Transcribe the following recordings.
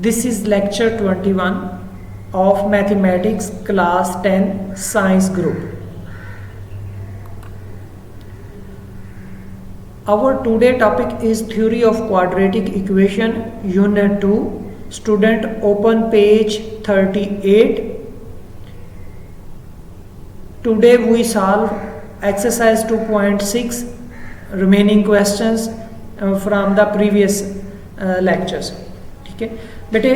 This is lecture 21 of mathematics class 10 science group. Our today topic is theory of quadratic equation unit 2. Student open page 38. Today we solve exercise 2.6 remaining questions from the previous lectures. ठीक है बेटे,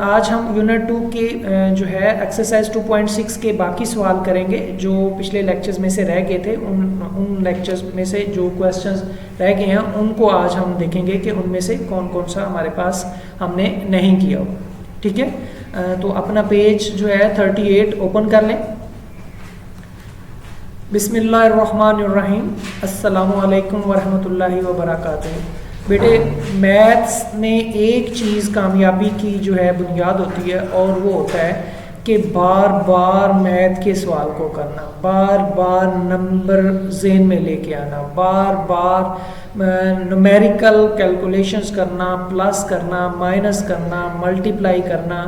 आज हम unit 2 के जो है exercise 2.6 के बाकी सवाल करेंगे जो पिछले लेक्चर्स में से रह गए थे। उन लेक्चर्स में से जो क्वेश्चंस रह गए हैं उनको आज हम देखेंगे कि उनमें से कौन कौन सा हमारे पास हमने नहीं किया हो। ठीक है, तो अपना पेज जो है 38 ओपन कर लें। बिस्मिल्लाहिर्रहमानिर्रहीम, अस्सलामु अलैकुम वरहमतुल्लाहि वबरकातुहू। बेटे, मैथ्स में एक चीज़ कामयाबी की जो है बुनियाद होती है और वो होता है कि बार बार मैथ के सवाल को करना, बार बार नंबर ज़हन में लेके आना, बार बार न्यूमेरिकल कैलकुलेशंस करना, प्लस करना, माइनस करना, मल्टीप्लाई करना।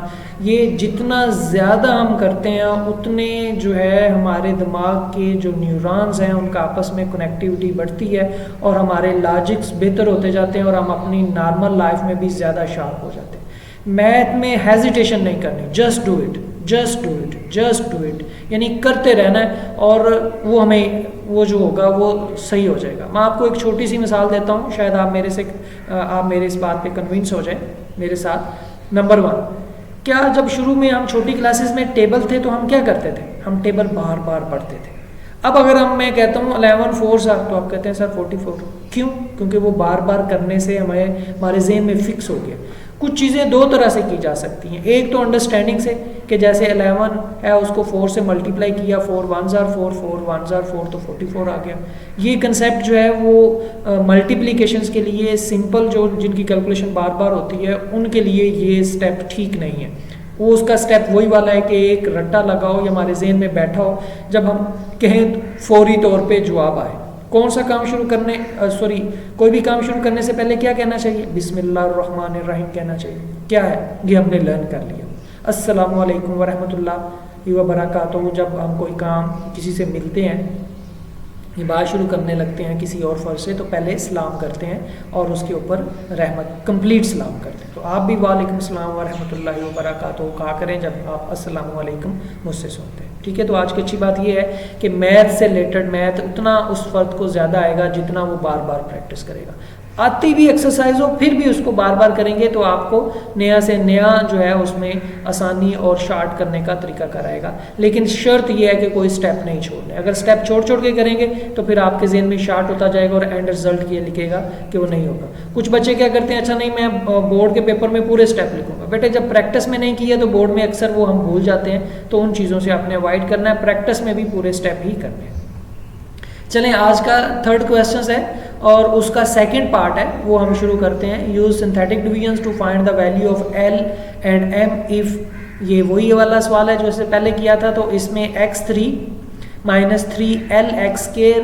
ये जितना ज़्यादा हम करते हैं उतने जो है हमारे दिमाग के जो न्यूरॉन्स हैं उनका आपस में कनेक्टिविटी बढ़ती है और हमारे लॉजिक्स बेहतर होते जाते हैं और हम अपनी नॉर्मल लाइफ में भी ज़्यादा शार्प हो जाते हैं। मैथ में हेजिटेशन नहीं करनी, just do it, just do it, just do it, यानी करते रहना है और वो हमें वो जो होगा वो सही हो जाएगा। मैं आपको एक छोटी सी मिसाल देता हूँ, शायद आप मेरे इस बात पे कन्विंस हो जाए मेरे साथ। नंबर 1, क्या जब शुरू में हम छोटी क्लासेस में टेबल थे तो हम क्या करते थे? हम टेबल बार बार पढ़ते थे। अब अगर मैं कहता हूँ 11 4 सर, तो आप कहते हैं सर 44। क्यों? क्योंकि वो बार बार करने से हमारे ज़हन में फिक्स हो गया। कुछ चीज़ें दो तरह से की जा सकती हैं। एक तो अंडरस्टैंडिंग से कि जैसे 11 है उसको 4 से मल्टीप्लाई किया, 4 1s are 4, 4 1s are 4, तो 44 आ गया। ये कंसेप्ट जो है वो मल्टीप्लिकेशंस के लिए सिंपल जो जिनकी कैलकुलेशन बार बार होती है उनके लिए ये स्टेप ठीक नहीं है। वो उसका स्टेप वही वाला है कि एक रट्टा लगाओ या हमारे ज़हन में बैठा हो, जब हम कहें फौरी तौर पे जवाब आए। कौन सा काम शुरू करने कोई भी काम शुरू करने से पहले क्या कहना चाहिए? बिस्मिल्लाहिर्रहमानिर्रहीम कहना चाहिए। क्या है ये हमने लर्न कर लिया। अस्सलामु अलैकुम वरहमतुल्लाहि वबरकातुहू। जब हम कोई काम किसी से मिलते हैं, ये बात शुरू करने लगते हैं किसी और फर्ज से, तो पहले सलाम करते हैं और उसके ऊपर रहमत कंप्लीट सलाम करते हैं। तो आप भी वालेकुम सलाम वरहमतुल्लाहि वबरकातुहू कहा करें जब आप अस्सलामु अलैकुम मुझसे सुनते हैं। ठीक है, तो आज की अच्छी बात ये है कि मैथ से रिलेटेड मैथ उतना उस फर्द को ज़्यादा आएगा जितना वो बार बार प्रैक्टिस करेगा। आती भी एक्सरसाइज हो फिर भी उसको बार बार करेंगे तो आपको नया से नया जो है उसमें आसानी और शार्ट करने का तरीका कराएगा। लेकिन शर्त यह है कि कोई स्टेप नहीं छोड़ने। अगर स्टेप छोड़ छोड़ के करेंगे तो फिर आपके ज़हन में शार्ट होता जाएगा और एंड रिजल्ट ये लिखेगा कि वो नहीं होगा। कुछ बच्चे क्या करते हैं, अच्छा नहीं मैं बोर्ड के पेपर में पूरे स्टेप लिखूंगा। बेटे, जब प्रैक्टिस में नहीं किया तो बोर्ड में अक्सर वो हम भूल जाते हैं, तो उन चीज़ों से आपने अवॉइड करना है। प्रैक्टिस में भी पूरे स्टेप ही करने हैं। चलें, आज का थर्ड क्वेश्चन है और उसका सेकंड पार्ट है, वो हम शुरू करते हैं। Use synthetic divisions to find the value of L and M if. ये वही वाला सवाल है जो इससे पहले किया था। तो इसमें x3 minus 3lx²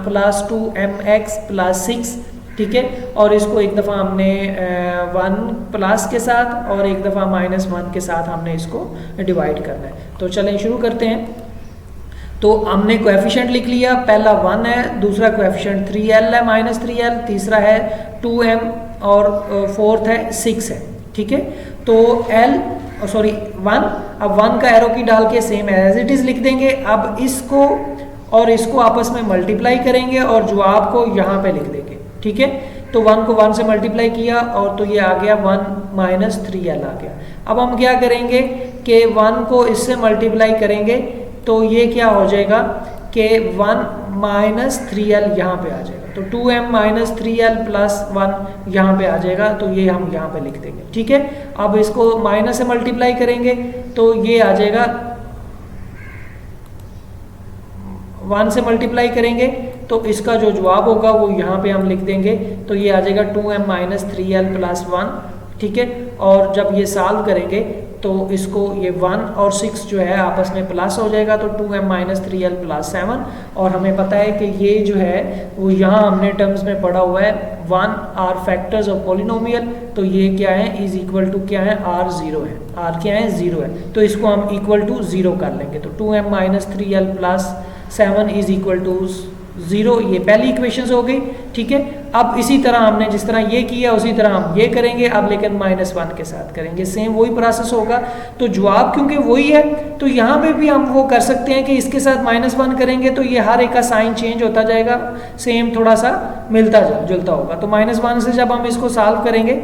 plus 2mx plus 6, ठीक है, और इसको एक दफ़ा हमने 1 प्लस के साथ और एक दफ़ा -1 के साथ हमने इसको डिवाइड करना है। तो चलें शुरू करते हैं। तो हमने कोएफिशिएंट लिख लिया, पहला 1 है, दूसरा कोएफिशिएंट 3l है -3l, तीसरा है 2m और फोर्थ है 6 है। ठीक है, तो 1, अब 1 का एरो की डाल के सेम एज इट इज़ लिख देंगे। अब इसको और इसको आपस में मल्टीप्लाई करेंगे और जवाब को यहाँ पे लिख देंगे। ठीक है, तो 1 को 1 से मल्टीप्लाई किया और तो ये आ गया 1 -3l आ गया। अब हम क्या करेंगे कि 1 को इससे मल्टीप्लाई करेंगे तो ये क्या हो जाएगा कि 1 -3l यहाँ पे आ जाएगा। तो 2m -3l प्लस 1 यहाँ पे आ जाएगा, तो ये हम यहाँ पे लिख देंगे। ठीक है, अब इसको माइनस से मल्टीप्लाई करेंगे तो ये आ जाएगा, 1 से मल्टीप्लाई करेंगे तो इसका जो जवाब होगा वो यहाँ पे हम लिख देंगे। तो ये आ जाएगा 2m -3l प्लस 1। ठीक है, और जब ये सॉल्व करेंगे तो इसको ये 1 और 6 जो है आपस में प्लस हो जाएगा, तो 2m माइनस 3l प्लस 7। और हमें पता है कि ये जो है वो यहाँ हमने टर्म्स में पढ़ा हुआ है 1 आर फैक्टर्स ऑफ पॉलिनोमियल, तो ये क्या है इज इक्वल टू क्या है r 0 है, r क्या है 0 है, तो इसको हम इक्वल टू 0 कर लेंगे। तो 2m minus 3l plus 7 is equal to 0, ये पहली इक्वेशन हो गई। ठीक है, अब इसी तरह हमने जिस तरह ये किया उसी तरह हम ये करेंगे, अब लेकिन -1 के साथ करेंगे, सेम वही प्रोसेस होगा। तो जवाब क्योंकि वही है तो यहाँ पे भी हम वो कर सकते हैं कि इसके साथ -1 करेंगे तो ये हर एक का साइन चेंज होता जाएगा, सेम थोड़ा सा मिलता जुलता होगा। तो -1 से जब हम इसको सॉल्व करेंगे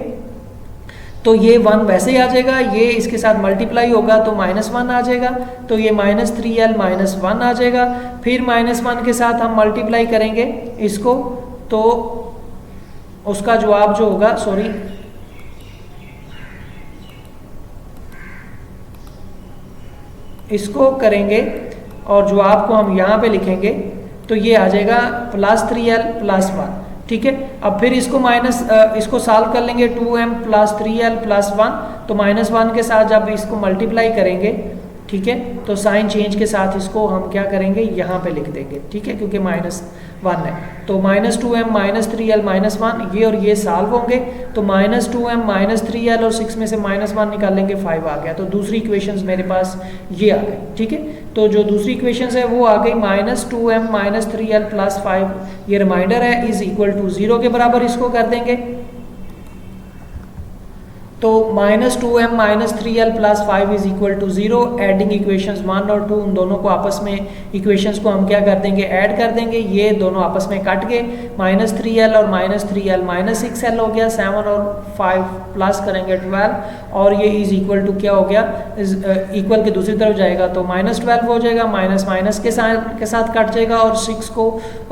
तो ये 1 वैसे ही आ जाएगा, ये इसके साथ मल्टीप्लाई होगा तो -1 आ जाएगा, तो ये -3l -1 आ जाएगा। फिर -1 के साथ हम मल्टीप्लाई करेंगे इसको, तो उसका जवाब जो होगा, सॉरी इसको करेंगे और जवाब को हम यहाँ पे लिखेंगे, तो ये आ जाएगा +3l +1। ठीक है, अब फिर इसको सॉल्व कर लेंगे 2m + 3l + 1, तो -1 के साथ जब इसको मल्टीप्लाई करेंगे, ठीक है, तो साइन चेंज के साथ इसको हम क्या करेंगे यहाँ पे लिख देंगे। ठीक है, क्योंकि -1 है, तो -2m -3l -1 ये और ये सॉल्व होंगे, तो -2m -3l और 6 में से -1 निकालेंगे 5 आ गया, तो दूसरी इक्वेशंस मेरे पास ये आ गई। ठीक है, तो जो दूसरी इक्वेशंस है वो आ गई -2m -3l + 5, ये रिमाइंडर है, इज इक्वल टू 0 के बराबर इसको कर देंगे। तो -2m -3l + 5 is equal to 0। Adding equations 1 और 2, उन दोनों को आपस में इक्वेशंस को हम क्या कर देंगे, ऐड कर देंगे, ये दोनों आपस में कट गए, -3l और -3l -6l हो गया, 7 और 5 प्लस करेंगे 12, और ये इज इक्वल टू क्या हो गया, इक्वल के दूसरी तरफ जाएगा तो -12 हो जाएगा, माइनस के साथ कट जाएगा, और 6 को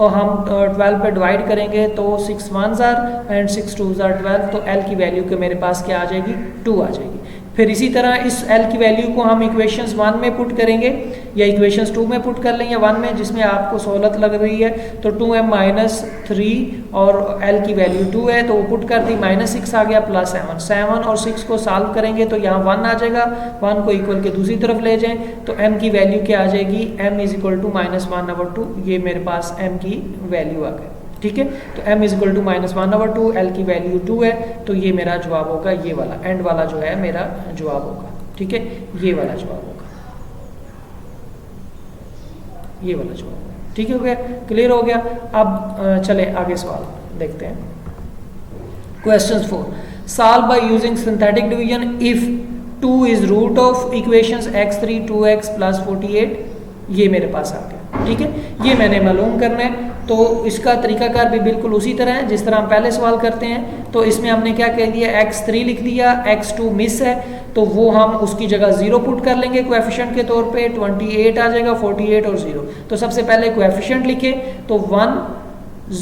हम 12 पे डिवाइड करेंगे तो 6 1s are and 6 2s are 12, तो l की वैल्यू के मेरे पास क्या आ जाएगी, 2 आ जाएगी। फिर इसी तरह इस l की वैल्यू को हम इक्वेशंस 1 में पुट करेंगे या इक्वेशंस 2 में पुट कर लेंगे, 1 में जिसमें आपको सहूलत लग रही है, तो 2m -3 और l की वैल्यू 2 है, तो वो पुट कर दी, -6 आ गया +7, 7 और 6 को सॉल्व करेंगे तो यहाँ 1 आ जाएगा, 1 को इक्वल के दूसरी तरफ ले जाएं तो m की वैल्यू क्या आ जाएगी, m इज इक्वल टू -1/2, ये मेरे पास m की वैल्यू आ गई। ठीक है, तो m is equal to -1/2, l की वैल्यू 2 है, तो ये मेरा जवाब होगा, ये वाला एंड वाला जो है मेरा जवाब होगा। ठीक है, ये वाला जवाब होगा, ये वाला जवाब होगा। ठीक है, हो गया, क्लियर हो गया। अब चले आगे सवाल देखते हैं। Question 4, solve by using synthetic division if 2 is root of equations x3 2x + 48, ये मेरे पास आ गया। ठीक है, ये मैंने मालूम करना है, तो इसका तरीकाकार भी बिल्कुल उसी तरह है जिस तरह हम पहले सवाल करते हैं। तो इसमें हमने क्या कह दिया, x3 लिख दिया, x2 मिस है, तो वो हम उसकी जगह 0 पुट कर लेंगे कोएफिशिएंट के तौर पे, 28 आ जाएगा, 48 और 0। तो सबसे पहले कोएफिशिएंट लिखे, तो 1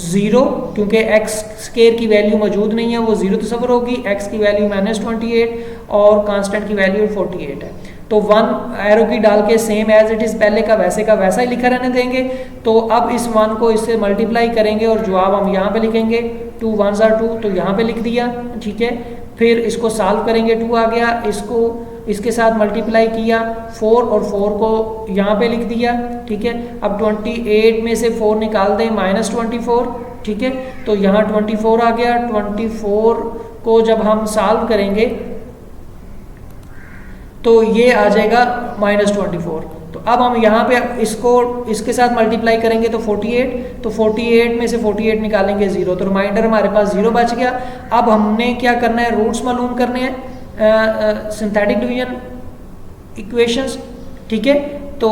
0, क्योंकि x स्क्वायर की वैल्यू मौजूद नहीं है, वो 0 तस्वर होगी, x की वैल्यू -28 और कांस्टेंट की वैल्यू 48 है, तो 1 एरो की डाल के सेम एज इट इज़ पहले का वैसा ही लिखा रहने देंगे। तो अब इस 1 को इससे मल्टीप्लाई करेंगे और जवाब हम यहाँ पे लिखेंगे, 2 1s are 2, तो यहाँ पे लिख दिया। ठीक है, फिर इसको सॉल्व करेंगे, 2 आ गया, इसको इसके साथ मल्टीप्लाई किया, 4 और 4 को यहाँ पे लिख दिया। ठीक है, अब 28 में से 4 निकाल दें, -24। ठीक है, तो यहाँ 24 आ गया, 24 को जब हम सॉल्व करेंगे तो ये आ जाएगा -24। तो अब हम यहाँ पे इसके साथ मल्टीप्लाई करेंगे तो 48, तो 48 में से 48 निकालेंगे 0, तो रिमाइंडर हमारे पास 0 बच गया। अब हमने क्या करना है, रूट्स मालूम करने हैं सिंथेटिक डिवीजन इक्वेशंस। ठीक है, तो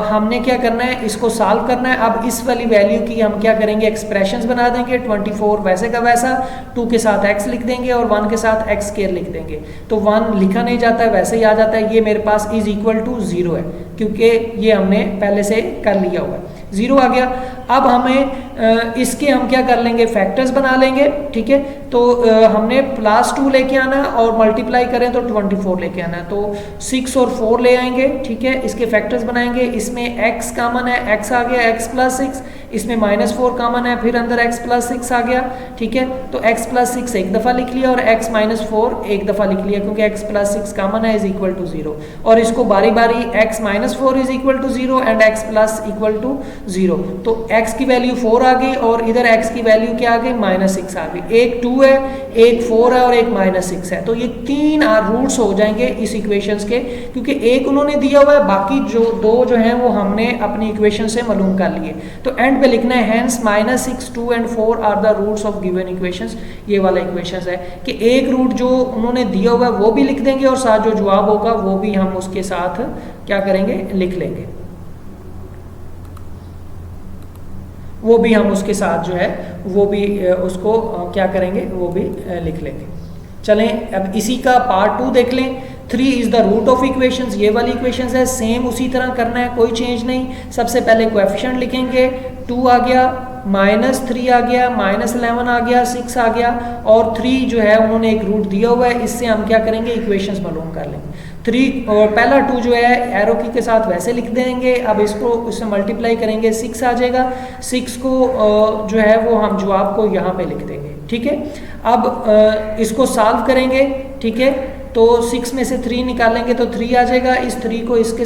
हमने क्या करना है, इसको सॉल्व करना है। अब इस वाली वैल्यू की हम क्या करेंगे, एक्सप्रेशंस बना देंगे, 24 वैसे का वैसा, 2 के साथ x लिख देंगे और 1 के साथ x स्क्वायर लिख देंगे, तो 1 लिखा नहीं जाता है, वैसे ही आ जाता है। ये मेरे पास इज इक्वल टू 0 है, क्योंकि ये हमने पहले से कर लिया हुआ है, 0 आ गया। अब हमें इसके हम क्या कर लेंगे, फैक्टर्स बना लेंगे, ठीक है। तो हमने +2 लेके आना है और मल्टीप्लाई करें तो 24 लेके आना है, तो 6 और 4 ले आएंगे, ठीक है। इसके फैक्टर्स बनाएंगे, इसमें x कॉमन है, x आ गया x + 6, इसमें -4 कॉमन है, फिर अंदर x + 6 आ गया, ठीक है। तो x + 6 एक दफ़ा लिख लिया और x - 4 एक दफ़ा लिख लिया, क्योंकि x + 6 कॉमन है = 0, और इसको बारी बारी x - 4 = 0 एंड x + 0, तो x की वैल्यू 4 आ गई और इधर x की वैल्यू क्या आ गई, -6 आ गई। एक 2 है, एक 4 है और एक -6 है, तो ये 3 रूट्स हो जाएंगे इस इक्वेशंस के, क्योंकि एक उन्होंने दिया हुआ है, बाकी जो 2 जो हैं वो हमने अपनी इक्वेशन से मालूम कर लिए। तो एंड पे लिखना है hence -6, 2 and 4 are the roots of given equations. ये वाला इक्वेशंस है कि एक रूट जो उन्होंने दिया हुआ है वो भी लिख देंगे और साथ जो जवाब होगा वो भी हम उसके साथ क्या करेंगे, लिख लेंगे, वो भी हम उसके साथ जो है वो भी उसको क्या करेंगे, वो भी लिख लेंगे। चलें अब इसी का पार्ट 2 देख लें। 3 is the root of equations, ये वाली इक्वेशंस है, सेम उसी तरह करना है, कोई चेंज नहीं। सबसे पहले कोएफिशिएंट लिखेंगे, 2 आ गया, -3 आ गया, -11 आ गया, 6 आ गया, और 3 जो है उन्होंने एक रूट दिया हुआ है, इससे हम क्या करेंगे, इक्वेशंस मालूम कर लेंगे। 3 और पहला 2 जो है एरो की के साथ वैसे लिख देंगे, अब इसको उससे मल्टीप्लाई करेंगे, 6 आ जाएगा। 6 को जो है वो हम जवाब को यहाँ पे लिख देंगे, ठीक है। अब इसको सॉल्व करेंगे, ठीक है, तो 6 में से 3 निकालेंगे तो 3 आ जाएगा। इस 3 को इसके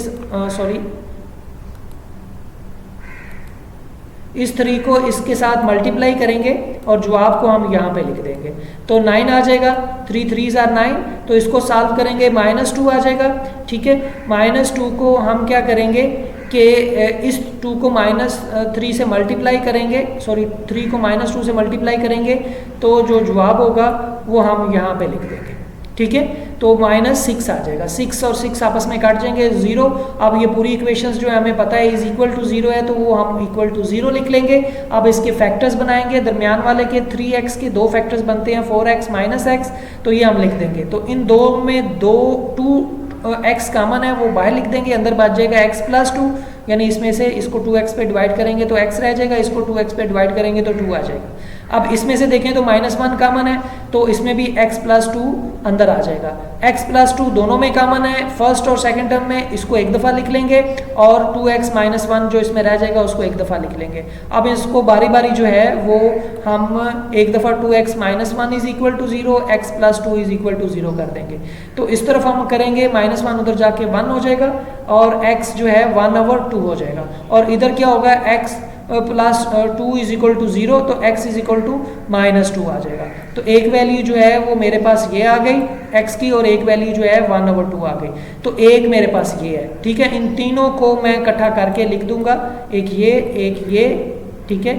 इस 3 को इसके साथ मल्टीप्लाई करेंगे और जवाब को हम यहाँ पे लिख देंगे, तो 9 आ जाएगा। 3 3s are 9, तो इसको सॉल्व करेंगे, -2 आ जाएगा, ठीक है। -2 को हम क्या करेंगे कि इस 2 को -3 से मल्टीप्लाई करेंगे, 3 को -2 से मल्टीप्लाई करेंगे, तो जो जवाब होगा वो हम यहाँ पे लिख देंगे, ठीक है। तो -6 आ जाएगा, 6 और 6 आपस में काट जाएंगे, 0। अब ये पूरी इक्वेशंस जो है हमें पता है = 0 है, तो वो हम = 0 लिख लेंगे। अब इसके फैक्टर्स बनाएंगे, दरमियान वाले के 3x के 2 फैक्टर्स बनते हैं, 4x - x, तो ये हम लिख देंगे। तो इन दो में 2x कॉमन है, वो बाहर लिख देंगे, अंदर बच जाएगा x + 2, यानी इसमें से इसको 2x पे डिवाइड करेंगे तो x रह जाएगा, इसको 2x पे डिवाइड करेंगे तो 2 आ जाएगा। अब इसमें से देखें तो -1 कॉमन है, तो इसमें भी x + 2 अंदर आ जाएगा। x + 2 दोनों में कॉमन है, फर्स्ट और सेकंड टर्म में, इसको एक दफ़ा लिख लेंगे, और 2x - 1 जो इसमें रह जाएगा उसको एक दफ़ा लिख लेंगे। अब इसको बारी बारी जो है वो हम एक दफ़ा 2x - 1 = 0, x + 2 = 0 कर देंगे। तो इस तरफ हम करेंगे, -1 उधर जाके 1 हो जाएगा और x जो है 1/2 हो जाएगा, और इधर क्या होगा, x + 2 = 0, तो x -2 आ जाएगा। तो एक वैल्यू जो है वो मेरे पास ये आ गई x की, और एक वैल्यू जो है 1/2 आ गई, तो एक मेरे पास ये है, ठीक है। इन तीनों को मैं इकट्ठा करके लिख दूंगा, एक ये, ठीक है,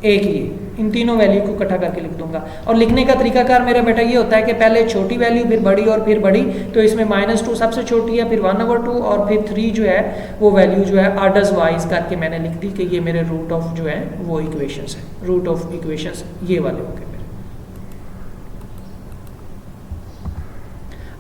एक ये, इन तीनों वैल्यू को इकट्ठा करके लिख दूंगा। और लिखने का तरीकाकार मेरा बेटा ये होता है कि पहले छोटी वैल्यू, फिर बड़ी और फिर बड़ी, तो इसमें -2 सबसे छोटी है, फिर 1/2 और फिर 3 जो है वो वैल्यू जो है ऑर्डर्स वाइज करके मैंने लिख दी कि ये मेरे रूट ऑफ जो है वो इक्वेशंस है, रूट ऑफ इक्वेशंस ये वाले हो गए मेरे।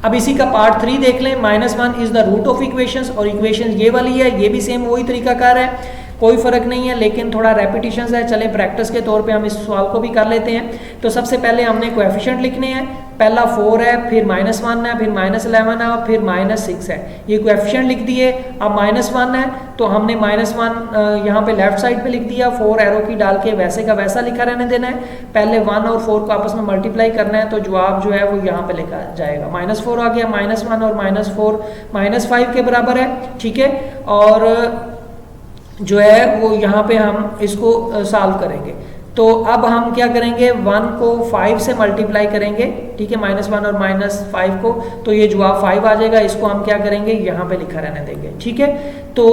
अब इसी का पार्ट 3 देख लें। -1 is the root of equations, और इक्वेशन ये वाली है, ये भी सेम वही तरीकाकार है, कोई फ़र्क नहीं है, लेकिन थोड़ा रेपिटेशंस है। चलें प्रैक्टिस के तौर पे हम इस सवाल को भी कर लेते हैं। तो सबसे पहले हमने कोएफिशिएंट लिखने हैं, पहला 4 है, फिर -1 है, फिर -11 है और फिर -6 है, ये कोएफिशिएंट लिख दिए। अब -1 है तो हमने -1 यहाँ पे लेफ्ट साइड पे लिख दिया, 4 एरो की डाल के वैसे का वैसा लिखा रहने देना है। पहले 1 और 4 को आपस में मल्टीप्लाई करना है, तो जवाब जो है वो यहाँ पे लिखा जाएगा। -4 आ गया, -1 और -4 -5 के बराबर है, ठीक है। और जो है वो यहाँ पे हम इसको सॉल्व करेंगे। तो अब हम क्या करेंगे, 1 को 5 से मल्टीप्लाई करेंगे, ठीक है, -1 और -5 को, तो ये जवाब 5 आ जाएगा। इसको हम क्या करेंगे, यहाँ पे लिखा रहने देंगे, ठीक है। तो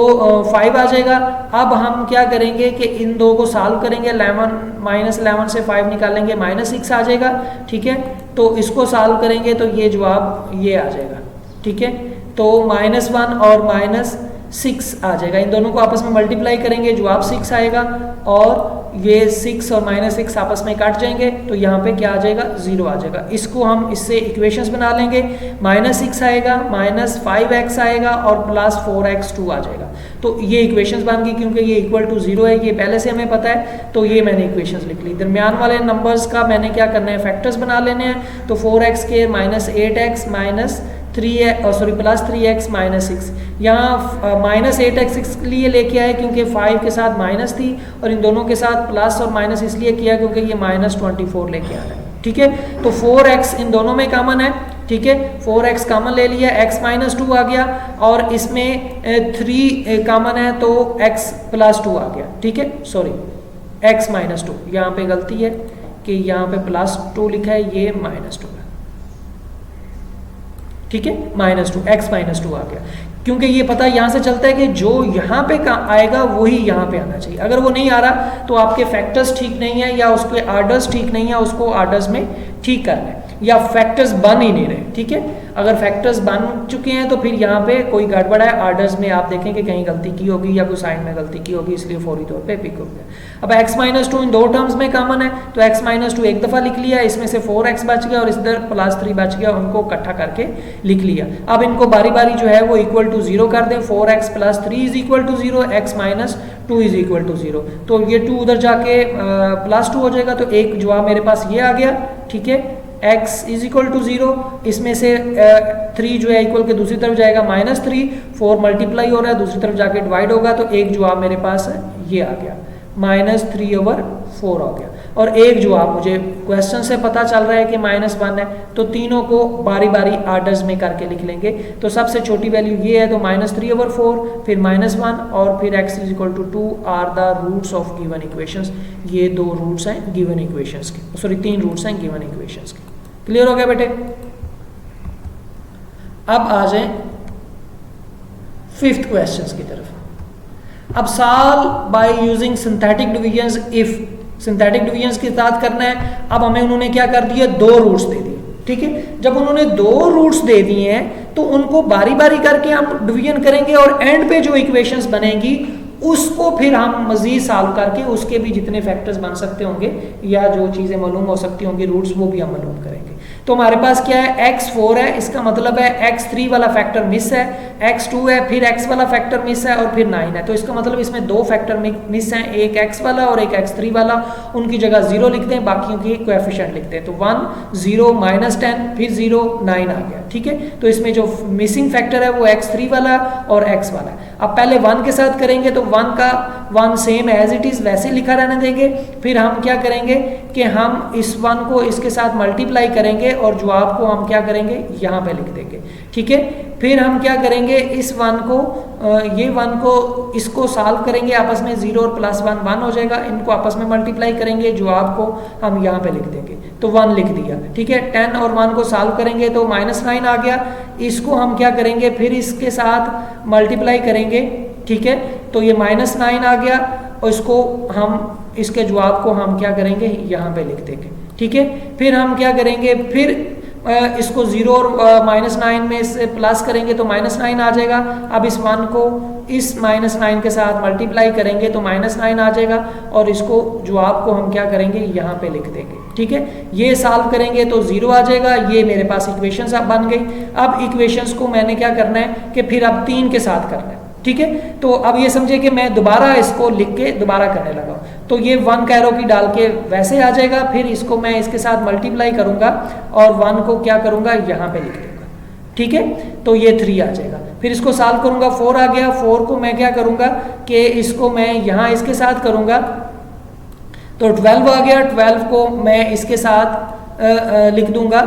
5 आ जाएगा। अब हम क्या करेंगे कि इन दो को सॉल्व करेंगे, -11 से 5 निकालेंगे, -6 आ जाएगा, ठीक है। तो इसको सॉल्व करेंगे तो ये जवाब ये आ जाएगा, ठीक है। तो -1 और -6 आ जाएगा, इन दोनों को आपस में मल्टीप्लाई करेंगे, जवाब 6 आएगा। और ये 6 और -6 आपस में काट जाएंगे, तो यहाँ पे क्या आ जाएगा, 0 आ जाएगा। इसको हम इससे इक्वेशंस बना लेंगे, -6 आएगा, -5x आएगा और +4x2 आ जाएगा। तो ये इक्वेशंस बन गई, क्योंकि ये इक्वल टू 0 है, ये पहले से हमें पता है, तो ये मैंने इक्वेशंस लिख ली। दरमियान वाले नंबर्स का मैंने क्या करना है, फैक्टर्स बना लेने हैं। तो 4x² -8x +3x -6, यहाँ -8x इसलिए लेके आए क्योंकि 5 के साथ माइनस थी, और इन दोनों के साथ प्लस और माइनस इसलिए किया क्योंकि ये -24 लेके आ रहा है। ठीक है, तो 4x इन दोनों में कॉमन है। ठीक है, 4x कॉमन ले लिया, x -2 आ गया, और इसमें 3 कॉमन है तो x +2 आ गया। ठीक है, सॉरी x -2, यहाँ पे गलती है कि यहाँ पे +2 लिखा है, ये -2 है। ठीक है, -2, x -2 आ गया, क्योंकि ये पता यहाँ से चलता है कि जो यहाँ पे आएगा वही यहाँ पे आना चाहिए। अगर वो नहीं आ रहा तो आपके फैक्टर्स ठीक नहीं है, या उसके आर्डर्स ठीक नहीं है, उसको आर्डर्स में ठीक करना है, या फैक्टर्स बन ही नहीं रहे। ठीक है, अगर फैक्टर्स बन चुके हैं तो फिर यहाँ पे कोई गड़बड़ है, आर्डर्स में आप देखें कि कहीं गलती की होगी या कोई साइन में गलती की होगी, इसलिए फौरी तौर पे पिक हो गया। अब x -2 इन दो टर्म्स में कॉमन है, तो x -2 एक दफ़ा लिख लिया, इसमें से 4x बच गया और इधर +3 बच गया, उनको इकट्ठा करके लिख लिया। अब इनको बारी बारी जो है वो इक्वल टू 0 कर दें, 4x + 3 = 0, x -2 = 0, तो ये 2 उधर जाके +2 हो जाएगा, तो एक जवाब मेरे पास ये आ गया। ठीक है, x = 0, इसमें से 3 जो है इक्वल के दूसरी तरफ जाएगा -3, 4 मल्टीप्लाई हो रहा है, दूसरी तरफ जाके डिवाइड होगा, तो एक जवाब मेरे पास ये आ गया, -3/4 हो गया। और एक जवाब मुझे क्वेश्चन से पता चल रहा है कि -1 है, तो तीनों को बारी बारी आर्डर्स में करके लिख लेंगे। तो सबसे छोटी वैल्यू ये है, तो -3/4, फिर -1 और फिर x = 2 are the roots of given equations. ये 2 रूट्स हैं गिवन इक्वेशंस के, सॉरी 3 रूट्स हैं गिवन इक्वेशंस के। क्लियर हो गया बेटे? अब आ जाए 5th क्वेश्चन की तरफ। अब solve by using synthetic divisions if, synthetic divisions के साथ करना है। अब हमें उन्होंने क्या कर दिया, 2 रूट्स दे दिए। ठीक है, जब उन्होंने 2 रूट्स दे दिए हैं तो उनको बारी बारी करके हम डिवीजन करेंगे, और एंड पे जो इक्वेशंस बनेगी उसको फिर हम मजीद सॉल्व करके उसके भी जितने फैक्टर्स बन सकते होंगे या जो चीज़ें मालूम हो सकती होंगी रूट्स, वो भी हम मालूम करेंगे। तो हमारे पास क्या है, x4 है, इसका मतलब है x3 वाला फैक्टर मिस है, x2 है, फिर x वाला फैक्टर मिस है, और फिर 9 है। तो इसका मतलब इसमें 2 फैक्टर मिस हैं, एक x वाला और एक x3 वाला। उनकी जगह 0 लिखते हैं, बाकियों की कोएफिशिएंट लिखते हैं। तो 1 0 -10 फिर 0 9 आ गया। ठीक है, तो इसमें जो मिसिंग फैक्टर है वो x3 वाला और x वाला है। अब पहले 1 के साथ करेंगे, तो 1 का 1 सेम एज इट इज़ वैसे लिखा रहने देंगे। फिर हम क्या करेंगे कि हम इस 1 को इसके साथ मल्टीप्लाई करेंगे और जवाब को हम क्या करेंगे, यहाँ पे लिख देंगे। ठीक है, फिर हम क्या करेंगे, इस 1 को ये 1 को इसको सॉल्व करेंगे आपस में, 0 और +1 1 हो जाएगा, इनको आपस में मल्टीप्लाई करेंगे, जवाब को हम यहाँ पे लिख देंगे। तो 1 लिख दिया। ठीक है, 10 और 1 को सॉल्व करेंगे तो -9 आ गया। इसको हम क्या करेंगे, फिर इसके साथ मल्टीप्लाई करेंगे। ठीक है, तो ये -9 आ गया, और इसको हम इसके जवाब को हम क्या करेंगे, यहाँ पे लिख देंगे। ठीक है, फिर हम क्या करेंगे, फिर इसको 0 और -9 में से प्लस करेंगे तो -9 आ जाएगा। अब इस 1 को इस -9 के साथ मल्टीप्लाई करेंगे तो -9 आ जाएगा, और इसको जवाब को हम क्या करेंगे, यहाँ पे लिख देंगे। ठीक है, ये सॉल्व करेंगे तो 0 आ जाएगा। ये मेरे पास इक्वेशंस अब बन गई। अब इक्वेशंस को मैंने क्या करना है कि फिर अब 3 के साथ करना है। ठीक है, तो अब ये समझे कि मैं दोबारा इसको लिख के दोबारा करने लगा। तो ये 1 कैरो की डाल के वैसे आ जाएगा, फिर इसको मैं इसके साथ मल्टीप्लाई करूंगा और 1 को क्या करूंगा, यहाँ पे लिख दूंगा। ठीक है, तो ये 3 आ जाएगा। फिर इसको सॉल्व करूंगा, 4 आ गया। 4 को मैं क्या करूंगा कि इसको मैं यहाँ इसके साथ करूंगा, तो 12 आ गया। 12 को मैं इसके साथ लिख दूंगा,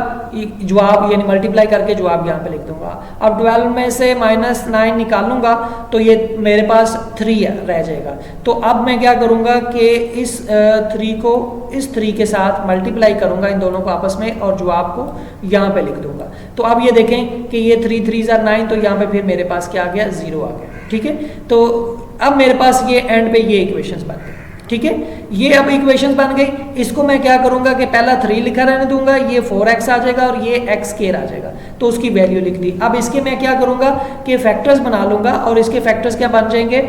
जवाब यानी मल्टीप्लाई करके जवाब यहाँ पे लिख दूंगा। अब 12 में से -9 निकालूंगा तो ये मेरे पास 3 रह जाएगा। तो अब मैं क्या करूंगा कि इस 3 को इस 3 के साथ मल्टीप्लाई करूंगा, इन दोनों को आपस में, और जवाब को यहाँ पे लिख दूंगा। तो अब ये देखें कि ये 3 3 = 9, तो यहाँ पे फिर मेरे पास क्या आ गया, 0 आ गया। ठीक है, तो अब मेरे पास ये एंड पे ये इक्वेशंस बन गए। ठीक है, ये अब इक्वेशंस बन गई। इसको मैं क्या करूंगा कि पहला 3 लिखा रहने दूंगा, ये 4x आ जाएगा और ये x² आ जाएगा। तो उसकी वैल्यू लिख दी। अब इसके मैं क्या करूँगा कि फैक्टर्स बना लूँगा और इसके फैक्टर्स क्या बन जाएंगे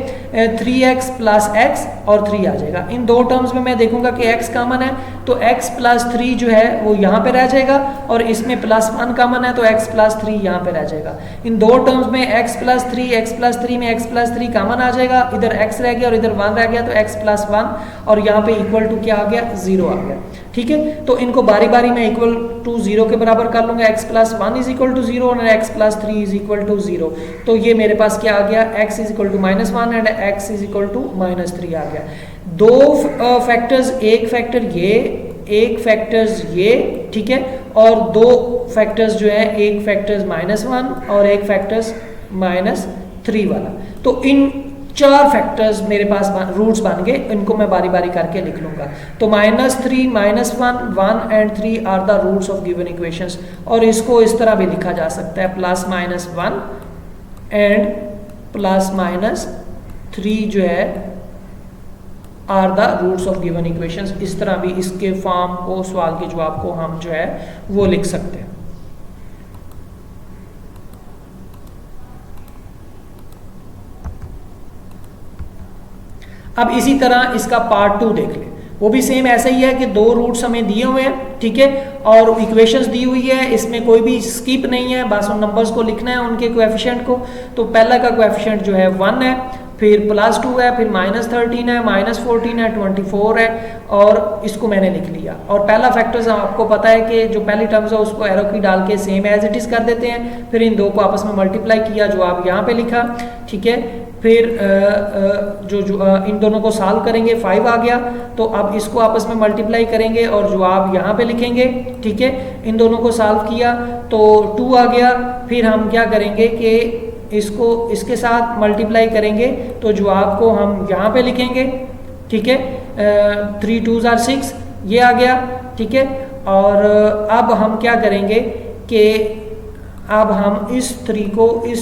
3x प्लस एक्स और 3 आ जाएगा। इन दो टर्म्स में मैं देखूंगा कि x कॉमन है तो x प्लस 3 जो है वो यहाँ पे रह जाएगा और इसमें प्लस 1 कॉमन है तो x प्लस 3 यहाँ पे रह जाएगा। इन दो टर्म्स में x प्लस 3 में x प्लस 3 कॉमन आ जाएगा, इधर x रह गया और इधर 1 रह गया तो x प्लस 1 और यहाँ पे इक्वल टू क्या आ गया 0 आ गया। ठीक है, तो इनको बारी बारी में इक्वल टू 0 के बराबर कर लूंगा। x plus 1 is equal to 0 और x plus 3 is equal to 0। तो ये मेरे पास क्या आ गया x is equal to -1 and x is equal to -3 आ गया। दो फैक्टर्स, एक फैक्टर ये, एक फैक्टर्स ये, ठीक है, और दो फैक्टर्स जो है एक फैक्टर्स -1 और एक फैक्टर्स -3 वाला। तो इन 4 फैक्टर्स मेरे पास रूट्स बन गए, इनको मैं बारी बारी करके लिख लूंगा। तो -3, -1, 1 and 3 are the roots of given equations. और इसको इस तरह भी लिखा जा सकता है +-1 एंड +-3 जो है are the roots of given equations. इस तरह भी इसके फॉर्म को, सवाल के जवाब को हम जो है वो लिख सकते हैं। अब इसी तरह इसका पार्ट 2 देख लें, वो भी सेम ऐसा ही है कि 2 रूट्स हमें दिए हुए हैं, ठीक है, और इक्वेशंस दी हुई है, इसमें कोई भी स्किप नहीं है, बस उन नंबर्स को लिखना है, उनके कोएफिशिएंट को। तो पहला का कोएफिशिएंट जो है 1 है, फिर +2 है, फिर -13 है, -14 है, 24 है, और इसको मैंने लिख लिया। और पहला फैक्टर्स आपको पता है कि जो पहली टर्म्स है उसको एरो की डाल के सेम एज इट इज कर देते हैं, फिर इन दो को आपस में मल्टीप्लाई किया, जो आप यहाँ पे लिखा, ठीक है, फिर इन दोनों को सॉल्व करेंगे 5 आ गया, तो अब इसको आपस में मल्टीप्लाई करेंगे और जवाब यहाँ पे लिखेंगे, ठीक है, इन दोनों को सॉल्व किया तो 2 आ गया। फिर हम क्या करेंगे कि इसको इसके साथ मल्टीप्लाई करेंगे तो जवाब को हम यहाँ पे लिखेंगे, ठीक है, 3 2s are 6 ये आ गया, ठीक है। और अब हम क्या करेंगे कि अब हम इस 3 को इस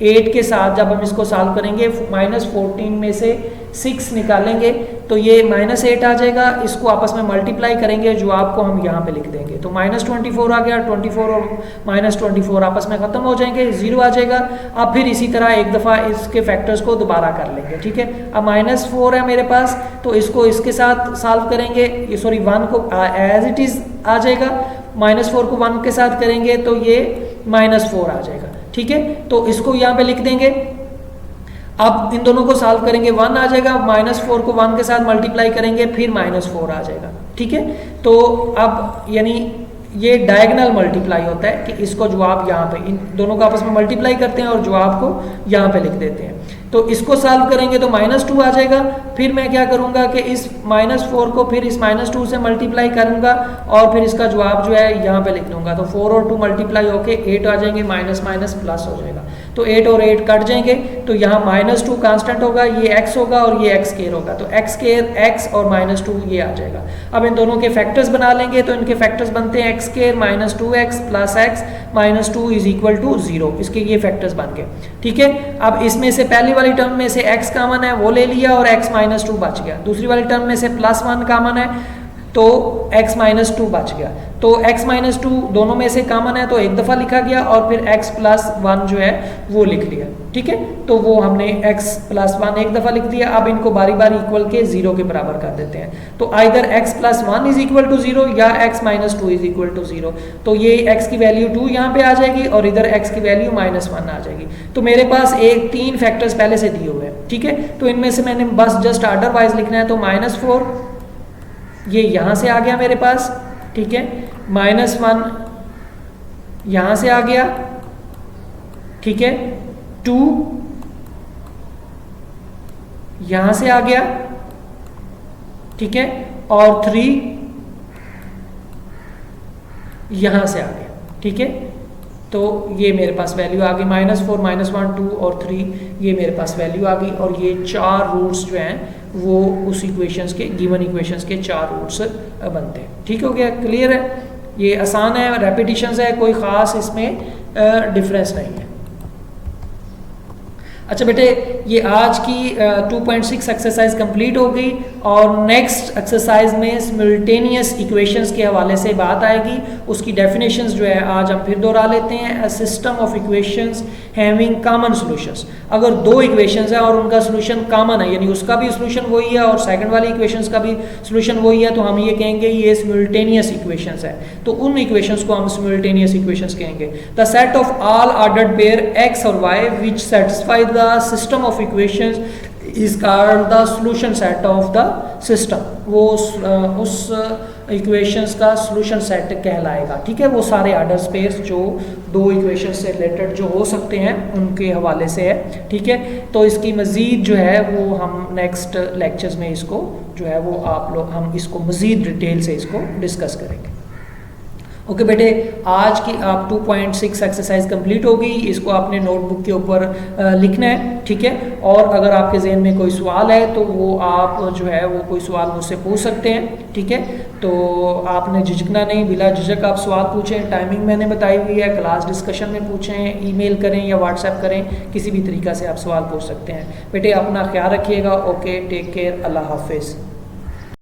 8 के साथ जब हम इसको सॉल्व करेंगे, -14 में से 6 निकालेंगे तो ये -8 आ जाएगा, इसको आपस में मल्टीप्लाई करेंगे, जवाब को हम यहाँ पे लिख देंगे तो -24 आ गया, 24 और -24 आपस में ख़त्म हो जाएंगे, 0 आ जाएगा। अब फिर इसी तरह एक दफ़ा इसके फैक्टर्स को दोबारा कर लेंगे, ठीक है। अब -4 है मेरे पास, तो इसको इसके साथ सॉल्व करेंगे, ये सॉरी 1 को एज इट इज़ आ जाएगा, -4 को 1 के साथ करेंगे तो ये -4 आ जाएगा, ठीक है। तो इसको यहाँ पे लिख देंगे। अब इन दोनों को सॉल्व करेंगे, 1 आ जाएगा, -4 को 1 के साथ मल्टीप्लाई करेंगे, फिर -4 आ जाएगा, ठीक है। तो अब यानी ये डायगोनल मल्टीप्लाई होता है कि इसको जवाब यहाँ पे इन दोनों को आपस में मल्टीप्लाई करते हैं और जवाब को यहाँ पे लिख देते हैं। तो इसको सॉल्व करेंगे तो -2 आ जाएगा। फिर मैं क्या करूँगा कि इस -4 को फिर इस -2 से मल्टीप्लाई करूँगा और फिर इसका जवाब जो है यहाँ पे लिख दूंगा। तो 4 और 2 मल्टीप्लाई होके 8 आ जाएंगे, माइनस माइनस प्लस हो जाएगा। तो 8 और 8 कट जाएंगे, तो यहाँ -2 कांस्टेंट होगा, ये x होगा और ये x स्क्वायर होगा, तो x स्क्वायर x और -2 ये आ जाएगा। अब इन दोनों के फैक्टर्स बना लेंगे, तो इनके फैक्टर्स बनते हैं x square -2x plus x -2 is equal to 0। इसके ये फैक्टर्स बन गए, ठीक है। अब इसमें से पहली वाली टर्म में से x कॉमन है वो ले लिया और x -2 बच गया। दूसरी वाली टर्म में से +1 कॉमन है तो x -2 बच गया। तो x -2 दोनों में से कॉमन है तो एक दफ़ा लिखा गया और फिर x +1 जो है वो लिख लिया, ठीक है। तो वो हमने x +1 एक दफ़ा लिख दिया। अब इनको बारी बारी इक्वल के 0 के बराबर कर देते हैं। तो either x +1 is equal to 0 या x -2 इज इक्वल टू 0। तो ये x की वैल्यू 2 यहाँ पे आ जाएगी और इधर x की वैल्यू -1 आ जाएगी। तो मेरे पास 3 फैक्टर्स पहले से दिए हुए हैं, ठीक है। तो इनमें से मैंने बस जस्ट ऑर्डर वाइज लिखना है। तो -4 ये यहाँ से आ गया मेरे पास, ठीक है। -1 यहाँ से आ गया, ठीक है। 2 यहाँ से आ गया, ठीक है। और 3 यहाँ से आ गया, ठीक है। तो ये मेरे पास वैल्यू आ गई -4 -1 2 और 3, ये मेरे पास वैल्यू आ गई। और ये 4 रूट्स जो हैं वो उस इक्वेशंस के, गिवन इक्वेशंस के 4 रूट्स बनते हैं। ठीक हो गया, क्लियर है। ये आसान है, रेपिटिशंस है, कोई ख़ास इसमें डिफरेंस नहीं है। अच्छा बेटे, ये आज की 2.6 एक्सरसाइज कंप्लीट हो गई और नेक्स्ट एक्सरसाइज में सिमल्टेनियस इक्वेशंस के हवाले से बात आएगी। उसकी डेफिनेशंस जो है आज हम फिर दोहरा लेते हैं। A system of equations having common solutions, अगर दो इक्वेशंस है और उनका सोल्यूशन कॉमन है, यानी उसका भी सोल्यूशन वही है और सेकंड वाली इक्वेशंस का भी सोल्यूशन वही है, तो हम ये कहेंगे ये सिमल्टेनियस इक्वेशंस है। तो उन इक्वेशंस को हम सिमल्टेनियस इक्वेशंस कहेंगे। The set of all ordered pair X और Y which satisfy the system of equations is called the solution set of the system। वो उस इक्वेशंस का सॉल्यूशन सेट कहलाएगा। ठीक है, वो सारे ऑर्डर पेयर्स जो दो इक्वेशन से रिलेटेड जो हो सकते हैं उनके हवाले से है। ठीक है, तो इसकी मज़ीद जो है वो हम नेक्स्ट लेक्चर्स में इसको जो है वो हम इसको मज़ीद डिटेल से इसको डिस्कस करेंगे। ओके बेटे, आज की आप 2.6 एक्सरसाइज कंप्लीट हो गई। इसको आपने नोटबुक के ऊपर लिखना है। ठीक है, और अगर आपके जहन में कोई सवाल है तो वो आप जो है वो कोई सवाल मुझसे पूछ सकते हैं। ठीक है, तो आपने झिझकना नहीं, बिला झिझक आप सवाल पूछें। टाइमिंग मैंने बताई हुई है, क्लास डिस्कशन में पूछें, ईमेल करें या व्हाट्सएप करें, किसी भी तरीक़ा से आप सवाल पूछ सकते हैं। बेटे अपना ख्याल रखिएगा। ओके, टेक केयर, अल्लाह हाफिज़।